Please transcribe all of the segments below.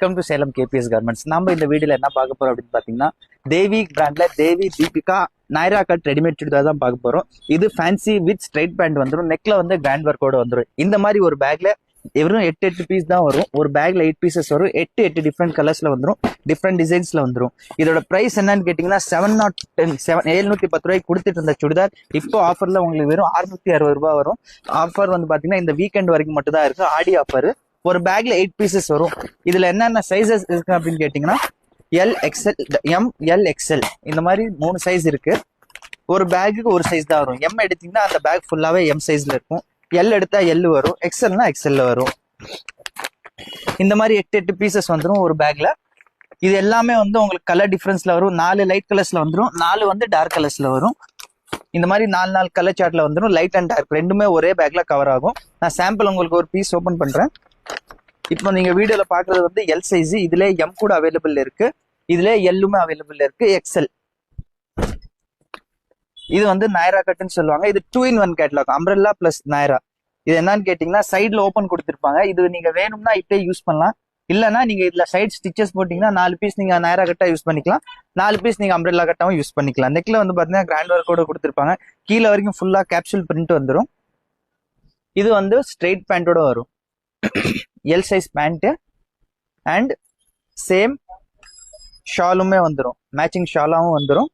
Welcome to Salem KBS garments. நம்ம இந்த வீடியோல என்ன பார்க்க போறோம் அப்படின்னு பாத்தீங்கன்னா, தேவி பிராண்ட்ல தேவி தீபிகா நைரா கட் ரெடிமேட் சுடிதார் தான் பார்க்க போறோம். இது ஃபேன்சி வித் ஸ்ட்ரைட் பேண்ட் வந்துடும். நெக்ல வந்து கிராண்ட் ஒர்க்கோட வந்துடும். இந்த மாதிரி ஒரு பேக்ல வெறும் 8 பீஸ் தான் வரும். ஒரு பேக்ல 8 பீசஸ் வரும். 8 டிஃப்ரெண்ட் கலர்ஸ்ல வந்துடும், டிஃப்ரெண்ட் டிசைன்ஸ்ல வந்துடும். இதோட பிரைஸ் என்னன்னு கேட்டீங்கன்னா 710 ரூபாய்க்கு கொடுத்துட்டு இருந்த சுடிதார் இப்போ ஆஃபர்ல உங்களுக்கு வெறும் 660 ரூபாய் வரும். ஆஃபர் வந்து பாத்தீங்கன்னா இந்த வீக்கெண்ட் வரைக்கும் மட்டும் தான் இருக்கு, ஆடி ஆஃபர். ஒரு பேக்ல 8 பீசஸ் வரும். இதுல என்னென்ன சைசஸ் இருக்கு அப்படின்னு கேட்டீங்கன்னா L XL, M, L, XL இந்த மாதிரி 3 சைஸ் இருக்கு. ஒரு பேக்குக்கு ஒரு சைஸ் தான் வரும். எம் எடுத்தீங்கன்னா அந்த பேக் ஃபுல்லாவே எம் சைஸ்ல இருக்கும். எல் எடுத்தா எல் வரும், எக்ஸ்எல்னா எக்ஸ்எல்ல வரும். இந்த மாதிரி 8 பீசஸ் வந்துடும் ஒரு பேக்ல. இது எல்லாமே வந்து உங்களுக்கு கலர் டிஃபரன்ஸ்ல வரும். 4 லைட் கலர்ஸ்ல வந்துடும், 4 வந்து டார்க் கலர்ஸ்ல வரும். இந்த மாதிரி 4 கலர் சார்ட்ல வந்துடும். லைட் அண்ட் டார்க் ரெண்டுமே ஒரே பேக்ல கவர் ஆகும். நான் சாம்பிள் உங்களுக்கு ஒரு பீஸ் ஓபன் பண்றேன். இப்போ நீங்க வீடியோல பாக்குறது வந்து எல் சைஸ். இதுல எம் கூட அவைலபிள் இருக்கு, இதுல எல்லுமே அவைலபிள் இருக்கு, எக்ஸ்எல். இது வந்து நைரா கட்னு சொல்லுவாங்க. இது 2-in-1 catalogue, umbrella plus Naira. இது என்னன்னு கேட்டீங்கன்னா சைட்ல ஓபன் கொடுத்துருப்பாங்க. இது நீங்க வேணும்னா இப்படியே யூஸ் பண்ணலாம். இல்லைன்னா நீங்க இதுல சைட் ஸ்டிச்சஸ் போட்டீங்கன்னா 4 பீஸ் நீங்க நைரா கட்டா யூஸ் பண்ணிக்கலாம், 4 பீஸ் நீங்க அம்ப்ரெல்லா கட்டாவும் யூஸ் பண்ணிக்கலாம். நெக்ல வந்து பாத்தீங்கன்னா கிராண்ட் ஒர்க்கோட கொடுத்துருப்பாங்க. கீழே வரைக்கும் ஃபுல்லா கேப்சூல் பிரிண்ட் வந்துடும். இது வந்து ஸ்ட்ரெயிட் பேண்டோட வரும். L size pant and same ஷாலுமே வந்துடும், மேட்சிங் ஷாலாவும் வந்துடும்.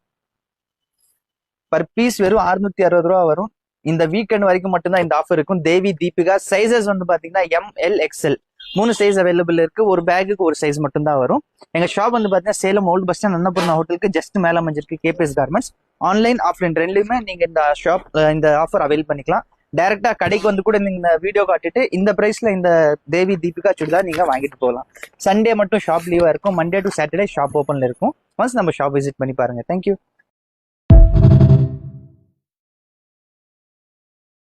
பர் பீஸ் வெறும் 660 ரூபா வரும். இந்த வீக்கெண்ட் வரைக்கும் மட்டும்தான் இந்த ஆஃபர் இருக்கும். தேவி தீபிகா சைசஸ் வந்து பாத்தீங்கன்னா M, L, XL 3 size available இருக்கு. ஒரு பேக்குக்கு ஒரு சைஸ் மட்டும் தான் வரும். எங்க ஷாப் வந்து பாத்தீங்கன்னா Salem old bus stand Annapurna ஹோட்டலுக்கு ஜஸ்ட் மேல அமைஞ்சிருக்கு கேபிஎஸ் கார்மெண்ட்ஸ். ஆன்லைன் ஆஃப்லைன் ரெண்டுலயுமே நீங்க இந்த ஷாப் இந்த ஆஃபர் அவைல் பண்ணிக்கலாம். டைரக்டா கடைக்கு வந்து கூட நீங்க வீடியோ காட்டிட்டு இந்த பிரைஸ்ல இந்த தேவி தீபிகா சுடிதார் நீங்க வாங்கிட்டு போகலாம். சண்டே மட்டும் ஷாப் லீவா இருக்கும். மண்டே டு சாட்டர்டே ஷாப் ஓப்பன்ல இருக்கும். ஒன்ஸ் நம்ம ஷாப் விசிட் பண்ணி பாருங்க. தேங்க்யூ.